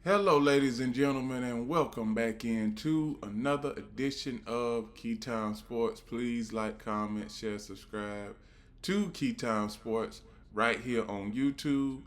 Hello, ladies and gentlemen, and welcome back into another edition of Keytime Sports. Please like, comment, share, subscribe to Keytime Sports right here on YouTube,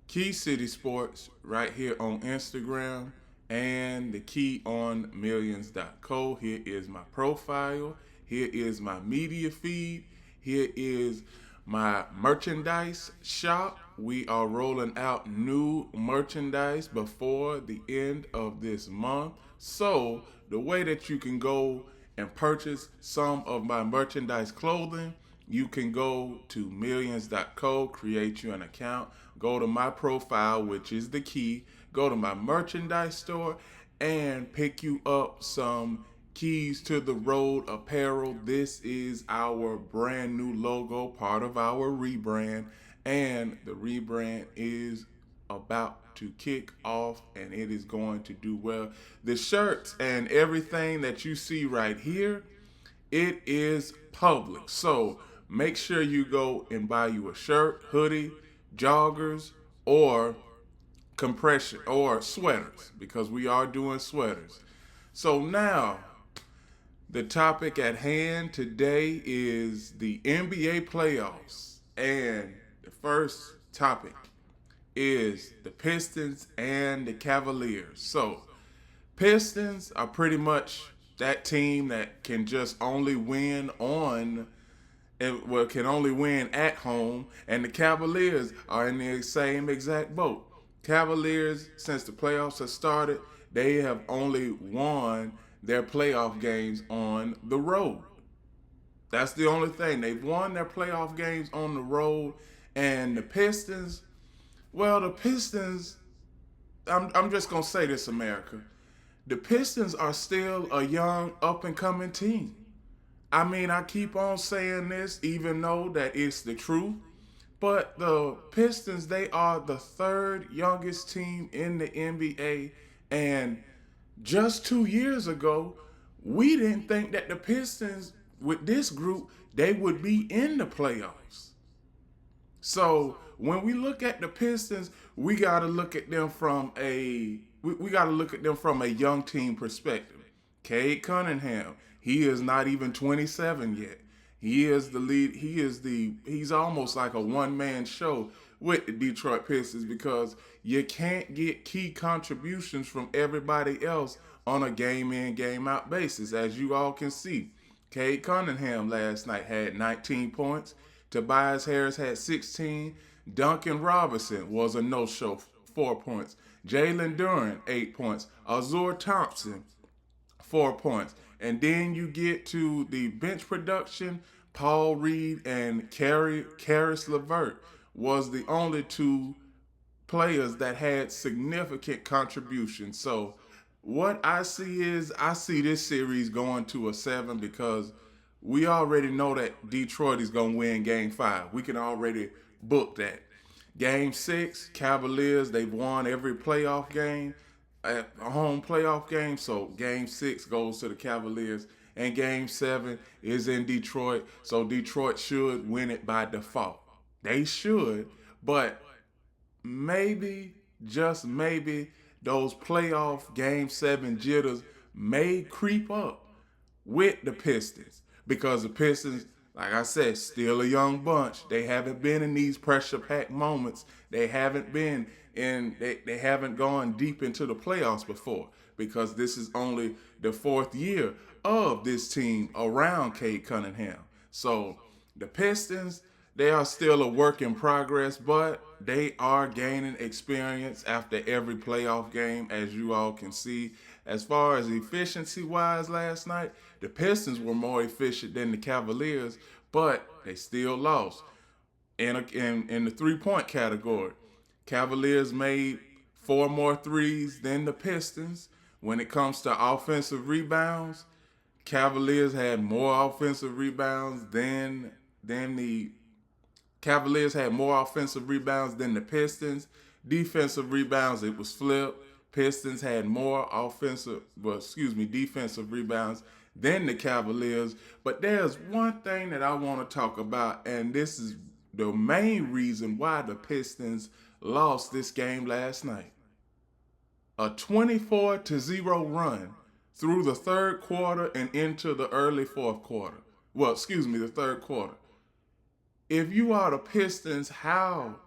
Key City Sports right here on Instagram, and the KeyOnMillions.co. Here is my profile. Here is my media feed. Here is my merchandise shop. We are rolling out new merchandise before the end of this month. So, the way that you can go and purchase some of my merchandise clothing, you can go to millions.co, create you an account, go to my profile, which is the key, go to my merchandise store, and pick you up some Keys to the Road apparel. This is our brand new logo, part of our rebrand, and the rebrand is about to kick off and it is going to do well. The shirts and everything that you see right here, it is public. So make sure you go and buy you a shirt, hoodie, joggers, or compression or sweaters because we are doing sweaters. So now the topic at hand today is the NBA playoffs. And the first topic is the Pistons and the Cavaliers. So, Pistons are pretty much that team that can just only win can only win at home, and the Cavaliers are in the same exact boat. Cavaliers, since the playoffs have started, they have only won their playoff games on the road. That's the only thing. They've won their playoff games on the road, and the Pistons, well, the Pistons, I'm just going to say this, America. The Pistons are still a young, up and coming team. I mean, I keep on saying this, even though that it's the truth. But the Pistons, they are the third youngest team in the NBA. And just 2 years ago, we didn't think that the Pistons, with this group, they would be in the playoffs. So when we look at the Pistons, we got to look at them from we got to look at them from a young team perspective. Cade Cunningham, he is not even 27 yet. He is the lead. He's almost like a one-man show with the Detroit Pistons because you can't get key contributions from everybody else on a game in, game out basis. As you all can see, Cade Cunningham last night had 19 points. Tobias Harris had 16. Duncan Robinson was a no-show, 4 points. Jalen Duren, 8 points. Azur Thompson, 4 points. And then you get to the bench production. Paul Reed and Karis LeVert was the only two players that had significant contributions. So what I see this series going to a 7 because we already know that Detroit is going to win Game 5. We can already book that. Game 6, Cavaliers, they've won every playoff game, a home playoff game. So Game 6 goes to the Cavaliers. And Game 7 is in Detroit. So Detroit should win it by default. They should. But maybe, just maybe, those playoff Game 7 jitters may creep up with the Pistons. Because the Pistons, like I said, still a young bunch. They haven't been in these pressure-packed moments. They haven't been they haven't gone deep into the playoffs before because this is only the fourth year of this team around Cade Cunningham. So the Pistons, they are still a work in progress, but they are gaining experience after every playoff game, as you all can see. As far as efficiency-wise last night, the Pistons were more efficient than the Cavaliers, but they still lost. In the three-point category, Cavaliers made 4 more threes than the Pistons. When it comes to offensive rebounds, Cavaliers had more offensive rebounds than the Cavaliers had more offensive rebounds than the Pistons. Defensive rebounds, it was flipped. Pistons had more defensive rebounds than the Cavaliers. But there's one thing that I want to talk about, and this is the main reason why the Pistons lost this game last night. a 24-0 run through the third quarter and into the early fourth quarter. Well, excuse me, the third quarter. If you are the Pistons, how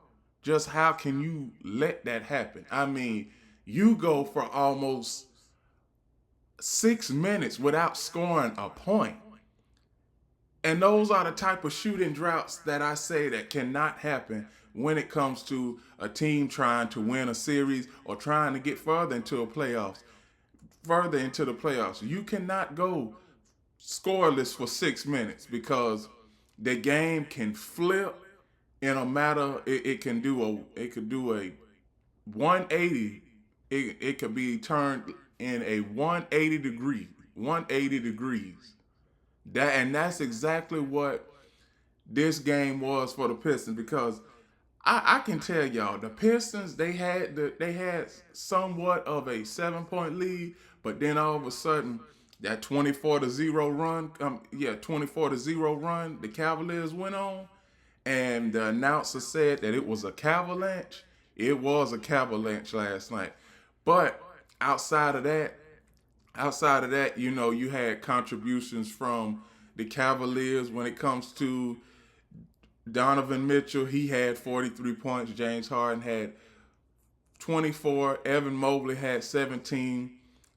can you let that happen? I mean, you go for almost 6 minutes without scoring a point. And those are the type of shooting droughts that I say that cannot happen when it comes to a team trying to win a series or trying to get further into the playoffs. You cannot go scoreless for 6 minutes because the game can flip in a matter. It could do a 180. It could be turned in a 180 degrees. That's exactly what this game was for the Pistons because I can tell y'all the Pistons they had somewhat of a 7 point lead, but then all of a sudden that 24-0 run, 24-0 run the Cavaliers went on, and the announcer said that it was a cavalanche. It was a cavalanche last night, but outside of that, you had contributions from the Cavaliers when it comes to Donovan Mitchell. He had 43 points. James Harden had 24. Evan Mobley had 17.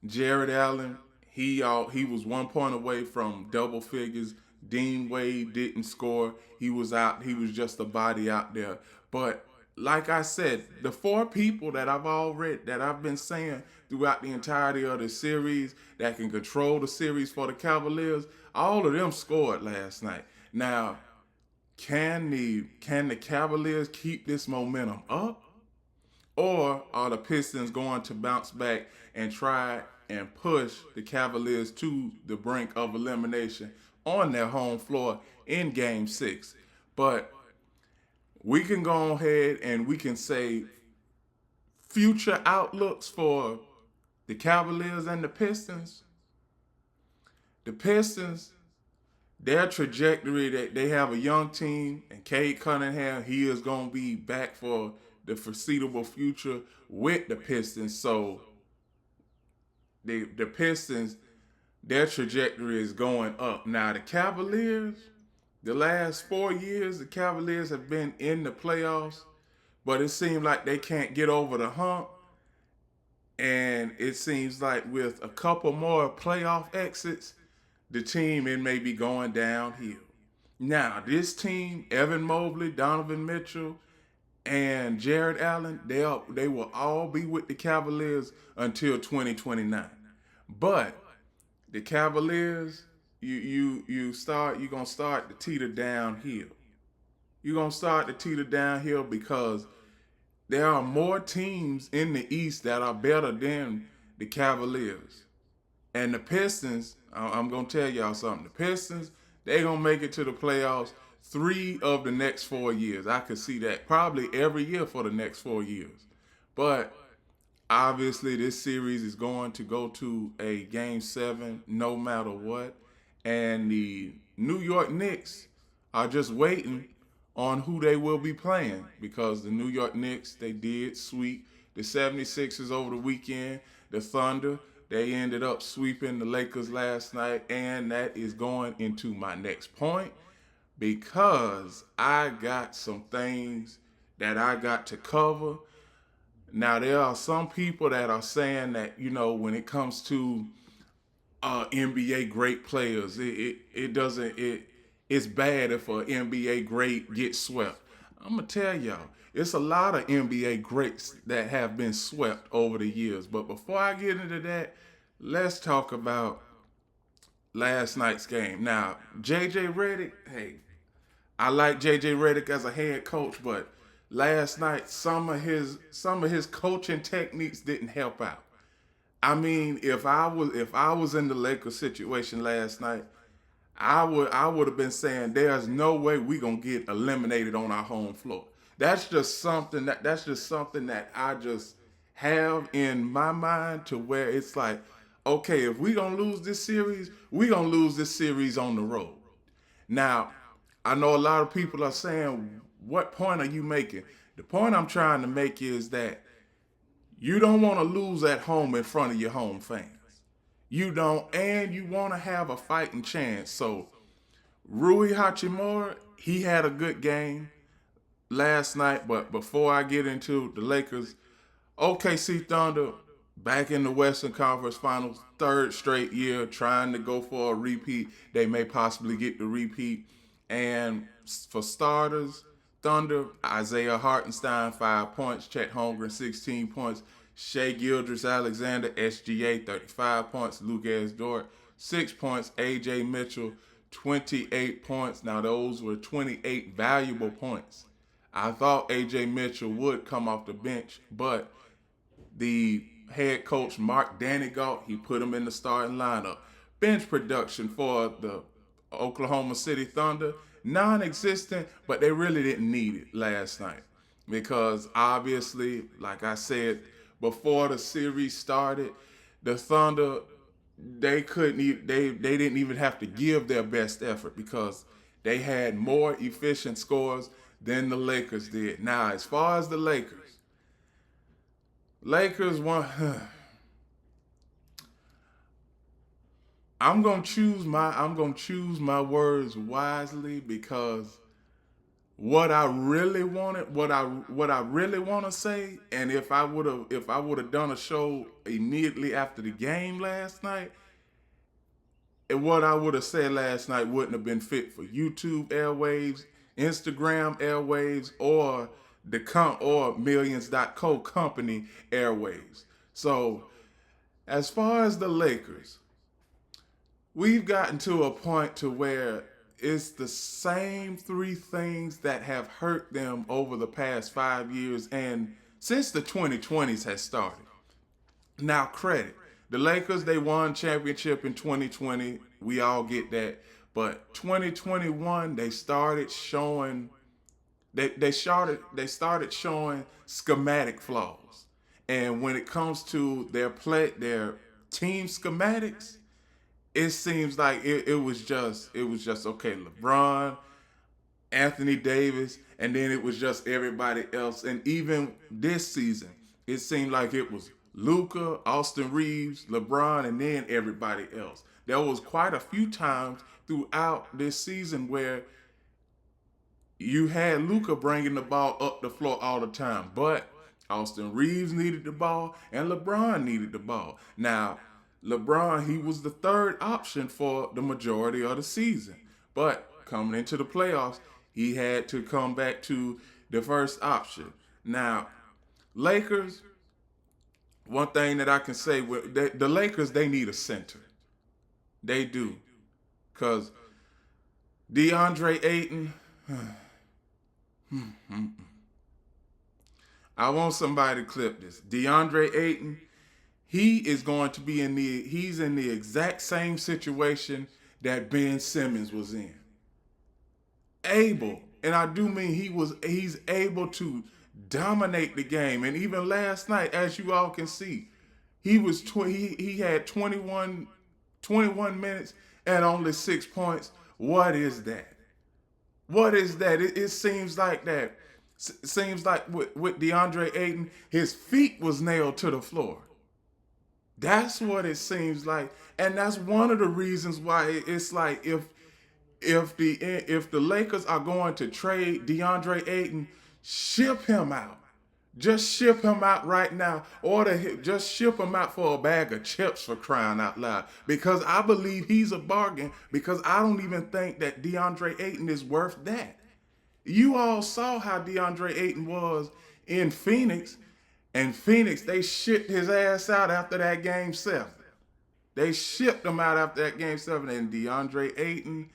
Jared Allen, he was 1 point away from double figures. Dean Wade didn't score. He was out. He was just a body out there. But like I said, the four people that I've been saying throughout the entirety of the series that can control the series for the Cavaliers, all of them scored last night. Now, can the Cavaliers keep this momentum up? Or are the Pistons going to bounce back and try and push the Cavaliers to the brink of elimination on their home floor in Game 6? But we can go ahead and we can say future outlooks for the Cavaliers and the Pistons. The Pistons, their trajectory, that they have a young team, and Cade Cunningham, he is going to be back for the foreseeable future with the Pistons. So the Pistons, their trajectory is going up. Now the Cavaliers, the last 4 years, the Cavaliers have been in the playoffs, but it seems like they can't get over the hump. And it seems like with a couple more playoff exits, the team, it may be going downhill. Now, this team, Evan Mobley, Donovan Mitchell, and Jared Allen, they will all be with the Cavaliers until 2029. But the Cavaliers, you're gonna start to teeter downhill. You're gonna start to teeter downhill because there are more teams in the East that are better than the Cavaliers. And the Pistons, I'm going to tell y'all something. The Pistons, they're going to make it to the playoffs 3 of the next 4 years. I could see that. Probably every year for the next 4 years. But obviously this series is going to go to a Game 7 no matter what. And the New York Knicks are just waiting on who they will be playing because the New York Knicks, they did sweep the 76ers over the weekend. The Thunder, they ended up sweeping the Lakers last night, and that is going into my next point because I got some things that I got to cover. Now, there are some people that are saying that, when it comes to NBA great players, it's bad if an NBA great gets swept. I'm going to tell y'all, it's a lot of NBA greats that have been swept over the years. But before I get into that, let's talk about last night's game. Now, JJ Redick, hey, I like JJ Redick as a head coach, but last night some of his coaching techniques didn't help out. I mean, if I was in the Lakers situation last night, I would have been saying there's no way we gonna get eliminated on our home floor. That's just something that I just have in my mind to where it's like, okay, if we gonna lose this series, we gonna lose this series on the road. Now, I know a lot of people are saying, what point are you making? The point I'm trying to make is that You don't want to lose at home in front of your home fans. You don't, and you want to have a fighting chance. So Rui Hachimura, he had a good game last night. But before I get into the Lakers, OKC Thunder back in the Western Conference Finals, third straight year, trying to go for a repeat. They may possibly get the repeat. And for starters, Thunder, Isaiah Hartenstein, 5 points. Chet Holmgren, 16 points. Shai Gilgeous-Alexander, SGA, 35 points. Lucas Dort, 6 points. AJ Mitchell, 28 points. Now, those were 28 valuable points. I thought AJ Mitchell would come off the bench, but the head coach, Mark Danigault, he put him in the starting lineup. Bench production for the Oklahoma City Thunder, non-existent, but they really didn't need it last night because obviously, like I said, before the series started, the Thunder, they didn't even have to give their best effort because they had more efficient scores than the Lakers did. Now, as far as the Lakers won. I'm gonna choose my words wisely because what I really want to say, and if I would have done a show immediately after the game last night, and what I would have said last night wouldn't have been fit for YouTube airwaves, Instagram airwaves, or or Millions.co company airwaves. So as far as the Lakers, we've gotten to a point to where it's the same three things that have hurt them over the past 5 years and since the 2020s has started. Now, credit. The Lakers, they won championship in 2020. We all get that. But 2021, they started showing they started showing schematic flaws. And when it comes to their team schematics, it seems like it was just okay, LeBron, Anthony Davis, and then it was just everybody else. And even this season, it seemed like it was Luka, Austin Reeves, LeBron, and then everybody else. There was quite a few times throughout this season where you had Luka bringing the ball up the floor all the time, but Austin Reeves needed the ball and LeBron needed the ball. Now, LeBron, he was the third option for the majority of the season, but coming into the playoffs, he had to come back to the first option. Now, Lakers, one thing that I can say, the Lakers, they need a center. They do. Because DeAndre Ayton, I want somebody to clip this. DeAndre Ayton, he is going to be he's in the exact same situation that Ben Simmons was in. Able, and I do mean he's able to dominate the game. And even last night, as you all can see, he had 21 minutes and only 6 points. What is that? What is that? It seems like that. Seems like with DeAndre Ayton, his feet was nailed to the floor. That's what it seems like, and that's one of the reasons why it's like if the Lakers are going to trade DeAndre Ayton, ship him out. Just ship him out right now, or just ship him out for a bag of chips, for crying out loud. Because I believe he's a bargain. Because I don't even think that DeAndre Ayton is worth that. You all saw how DeAndre Ayton was in Phoenix. And Phoenix, they shipped his ass out after that game 7. They shipped him out after that game 7. And DeAndre Ayton,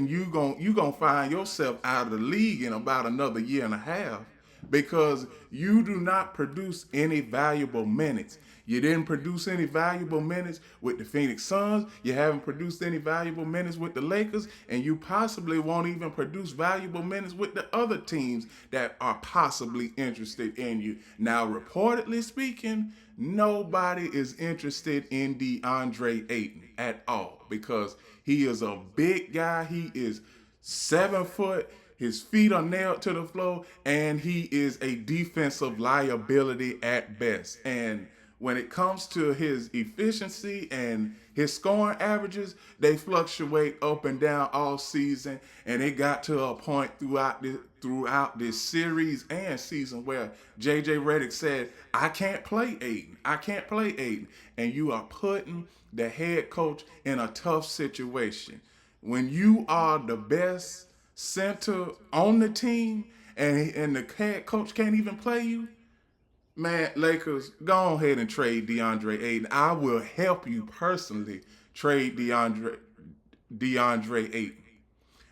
you gonna find yourself out of the league in about another year and a half because you do not produce any valuable minutes. You didn't produce any valuable minutes with the Phoenix Suns. You haven't produced any valuable minutes with the Lakers, and you possibly won't even produce valuable minutes with the other teams that are possibly interested in you. Now, reportedly speaking, nobody is interested in DeAndre Ayton at all because he is a big guy. He is 7 foot. His feet are nailed to the floor, and he is a defensive liability at best. And when it comes to his efficiency and his scoring averages, they fluctuate up and down all season. And it got to a point throughout this series and season where JJ Redick said, "I can't play Aiden. I can't play Aiden." And you are putting the head coach in a tough situation. When you are the best center on the team and the head coach can't even play you, man, Lakers, go ahead and trade DeAndre Ayton. I will help you personally trade DeAndre Ayton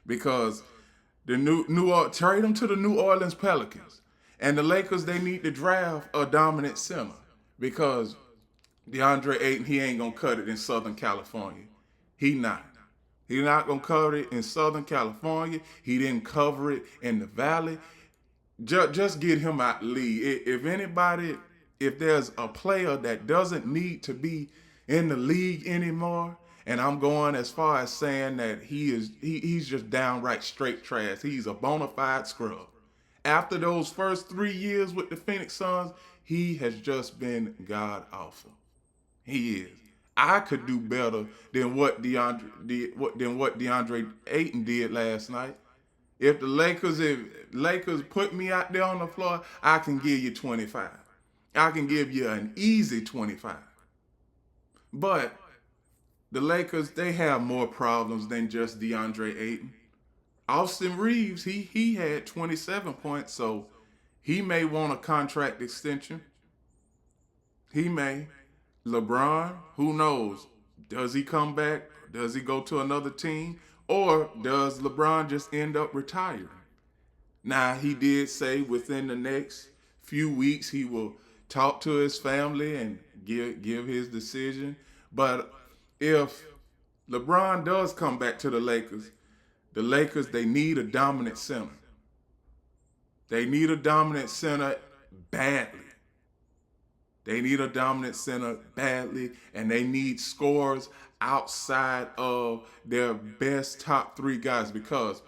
because trade him to the New Orleans Pelicans. And the Lakers, they need to draft a dominant center because DeAndre Ayton, he ain't gonna cut it in Southern California. He not. He's not gonna cover it in Southern California. He didn't cover it in the Valley. Just get him out the league. If there's a player that doesn't need to be in the league anymore, and I'm going as far as saying that he's just downright straight trash. He's a bona fide scrub. After those first 3 years with the Phoenix Suns, he has just been god awful. He is. I could do better than what DeAndre Ayton did last night. If Lakers put me out there on the floor, I can give you 25. I can give you an easy 25. But the Lakers, they have more problems than just DeAndre Ayton. Austin Reeves, he had 27 points, so he may want a contract extension. He may. LeBron, who knows? Does he come back? Does he go to another team? Or does LeBron just end up retiring? Now, he did say within the next few weeks he will talk to his family and give his decision. But if LeBron does come back to the Lakers, they need a dominant center. They need a dominant center badly. They need a dominant center badly, and they need scores outside of their best top 3 guys. Because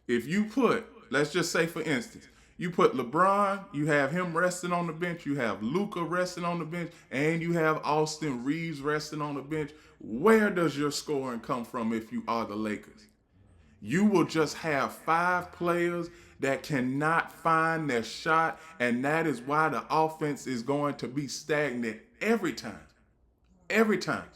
if you put, let's just say for instance, you put LeBron, you have him resting on the bench, you have Luka resting on the bench, and you have Austin Reeves resting on the bench, where does your scoring come from if you are the Lakers? You will just have 5 players that cannot find their shot, and that is why the offense is going to be stagnant every time. Every time.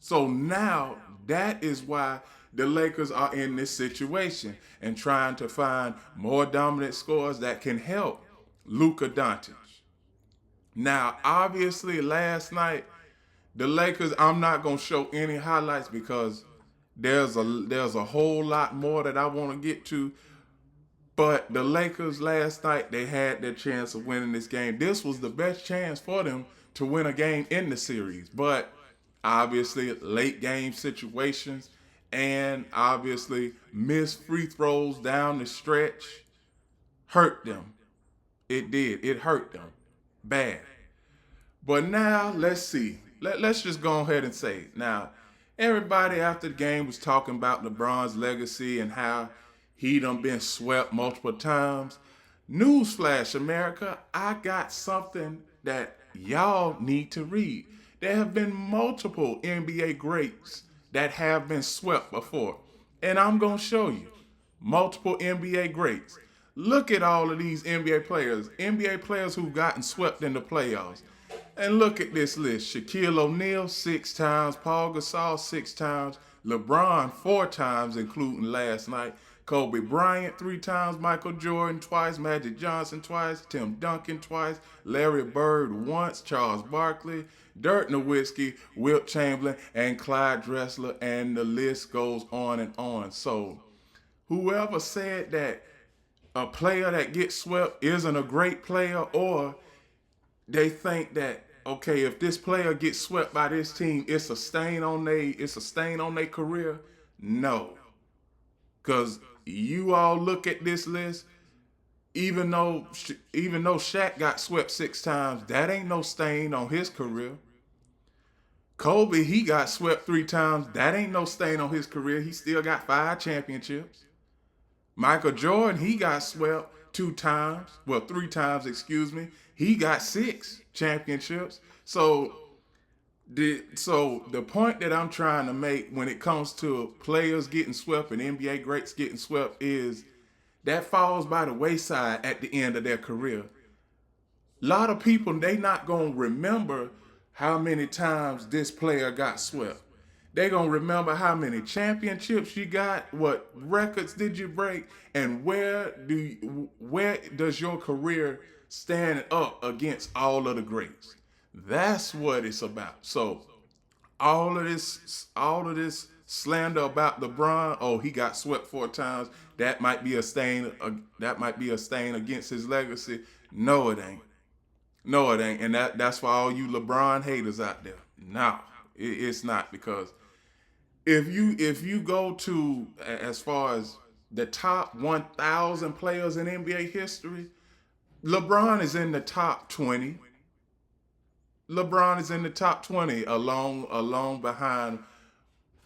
So now that is why the Lakers are in this situation and trying to find more dominant scorers that can help Luka Doncic. Now, obviously, last night, the Lakers, I'm not going to show any highlights because there's a whole lot more that I want to get to. But the Lakers last night, they had their chance of winning this game. This was the best chance for them to win a game in the series. But obviously, late game situations and obviously missed free throws down the stretch hurt them. It did. It hurt them bad. But now, let's see. Let's just go ahead and say it. Now, everybody after the game was talking about LeBron's legacy and how he done been swept multiple times. Newsflash, America, I got something that y'all need to read. There have been multiple NBA greats that have been swept before. And I'm going to show you multiple NBA greats. Look at all of these NBA players who've gotten swept in the playoffs. And look at this list. Shaquille O'Neal 6 times, Paul Gasol 6 times, LeBron 4 times, including last night, Kobe Bryant 3 times, Michael Jordan twice, Magic Johnson twice, Tim Duncan twice, Larry Bird once, Charles Barkley, Dirk Nowitzki, Wilt Chamberlain, and Clyde Drexler, and the list goes on and on. So whoever said that a player that gets swept isn't a great player, or they think that, okay, if this player gets swept by this team, it's a stain on their career. No. Because you all look at this list, even though Shaq got swept 6 times, that ain't no stain on his career. Kobe, he got swept 3 times, that ain't no stain on his career. He still got 5 championships. Michael Jordan, he got swept 2 times, well, 3 times, excuse me. He got 6 championships. So the point that I'm trying to make when it comes to players getting swept and NBA greats getting swept is that falls by the wayside at the end of their career. A lot of people, they not gonna remember how many times this player got swept. They gonna remember how many championships you got, what records did you break, and where does your career stand up against all of the greats. That's what it's about. So all of this slander about LeBron, oh, he got swept 4 times, that might be a stain, against his legacy. No, it ain't. No, it ain't. And that's for all you LeBron haters out there. No, it's not, because if you go to, as far as the top 1,000 players in NBA history, LeBron is in the top 20. LeBron is in the top 20, along behind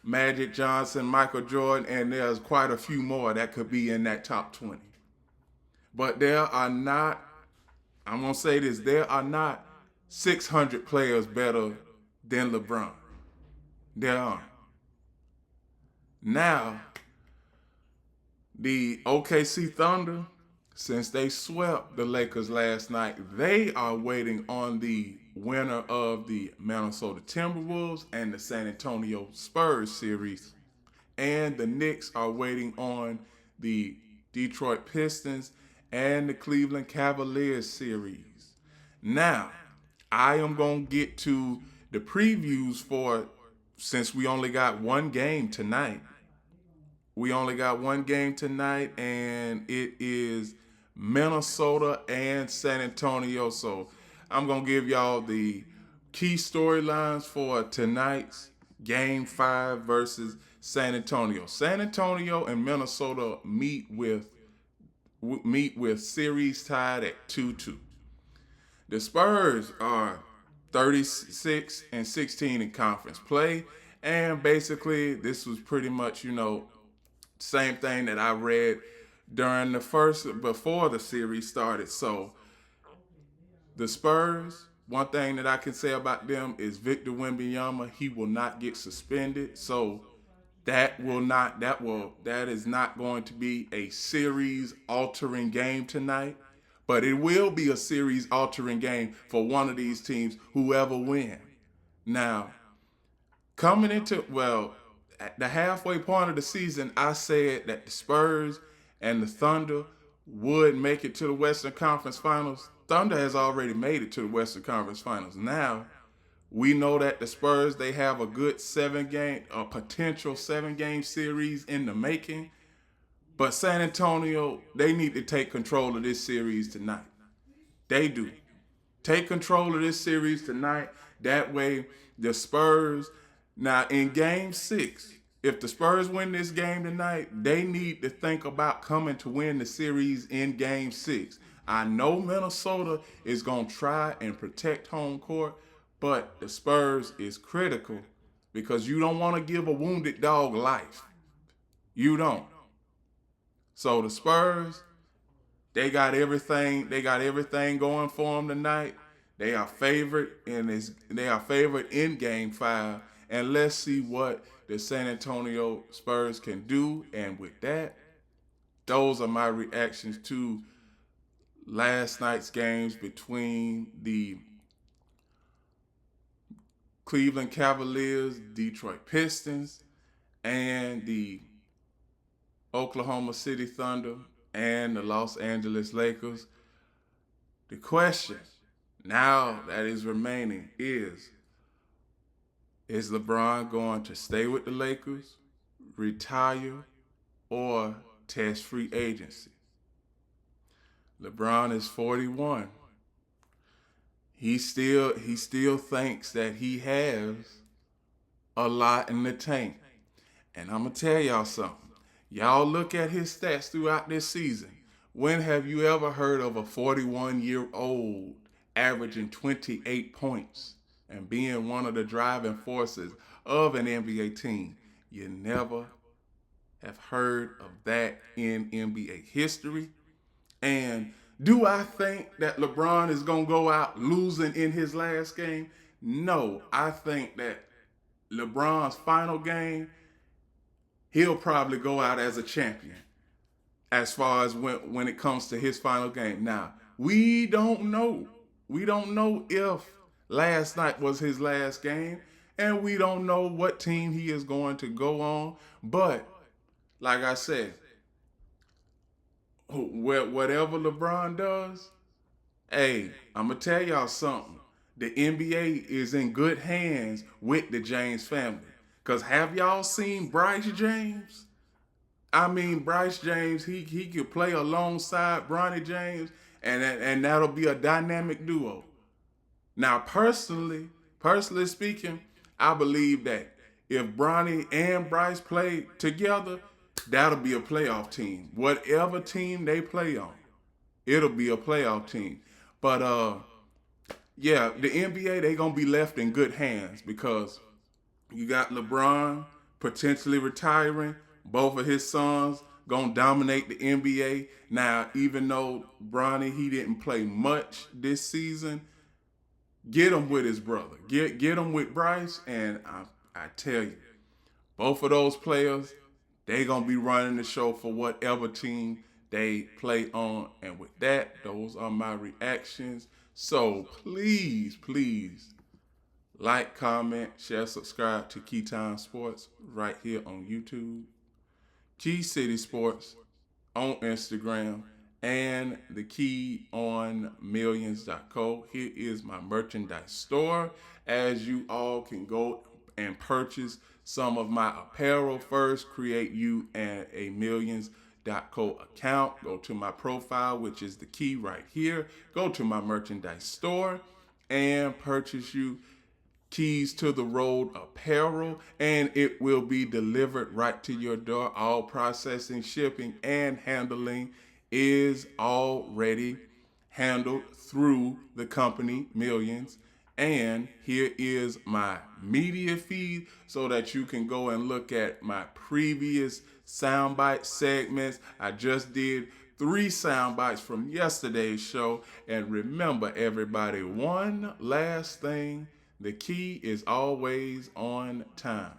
Magic Johnson, Michael Jordan, and there's quite a few more that could be in that top 20. But there are not, I'm going to say this, there are not 600 players better than LeBron. There aren't. Now, the OKC Thunder, since they swept the Lakers last night, they are waiting on the winner of the Minnesota Timberwolves and the San Antonio Spurs series. And the Knicks are waiting on the Detroit Pistons and the Cleveland Cavaliers series. Now, I am going to get to the previews for, since we only got one game tonight. We only got one game tonight, and it is Minnesota and San Antonio. So I'm going to give y'all the key storylines for tonight's Game 5 versus San Antonio. San Antonio and Minnesota meet with series tied at 2-2. The Spurs are 36-16 in conference play, and basically this was pretty much, same thing that I read during before the series started. So the Spurs, one thing that I can say about them is Victor Wembanyama, he will not get suspended. So that is not going to be a series altering game tonight, but it will be a series altering game for one of these teams, whoever wins. Now, coming into, at the halfway point of the season, I said that the Spurs and the Thunder would make it to the Western Conference Finals. Thunder has already made it to the Western Conference Finals. Now, we know that the Spurs, they have a good potential 7-game series in the making. But San Antonio, they need to take control of this series tonight. They do. Take control of this series tonight. That way, the Spurs, now in Game 6, if the Spurs win this game tonight, they need to think about coming to win the series in Game 6. I know Minnesota is going to try and protect home court, but the Spurs is critical because you don't want to give a wounded dog life. You don't. So the Spurs, they got everything going for them tonight. They are favored in Game 5, and let's see what the San Antonio Spurs can do. And with that, those are my reactions to last night's games between the Cleveland Cavaliers, Detroit Pistons, and the Oklahoma City Thunder and the Los Angeles Lakers. The question now that is remaining is LeBron going to stay with the Lakers, retire, or test free agency? LeBron is 41. He still thinks that he has a lot in the tank. And I'm going to tell y'all something. Y'all look at his stats throughout this season. When have you ever heard of a 41-year-old averaging 28 points and being one of the driving forces of an NBA team? You never have heard of that in NBA history. And do I think that LeBron is going to go out losing in his last game? No, I think that LeBron's final game, he'll probably go out as a champion as far as when it comes to his final game. Now, we don't know. We don't know if last night was his last game, and we don't know what team he is going to go on. But, like I said, whatever LeBron does, hey, I'm going to tell y'all something. The NBA is in good hands with the James family. Because have y'all seen Bryce James? I mean, Bryce James, he could play alongside Bronny James, and that'll be a dynamic duo. Now, personally speaking, I believe that if Bronny and Bryce play together, that'll be a playoff team. Whatever team they play on, it'll be a playoff team. But yeah, the NBA, they gonna be left in good hands because you got LeBron potentially retiring. Both of his sons gonna dominate the NBA. Now, even though Bronny, he didn't play much this season, get him with his brother. Get him with Bryce, and I tell you, both of those players, they gonna be running the show for whatever team they play on. And with that, those are my reactions. So please, like, comment, share, subscribe to Keytime Sports right here on YouTube, Key City Sports on Instagram, and the KeyWondMillions.co. Here is my merchandise store, as you all can go and purchase some of my apparel. First, create you a Millions.co account. Go to my profile, which is the key right here. Go to my merchandise store and purchase you Keys to the Road apparel, and it will be delivered right to your door. All processing, shipping, and handling is already handled through the company Millions. And here is my media feed so that you can go and look at my previous soundbite segments. I just did 3 sound bites from yesterday's show. And remember, everybody, one last thing: the key is always on time.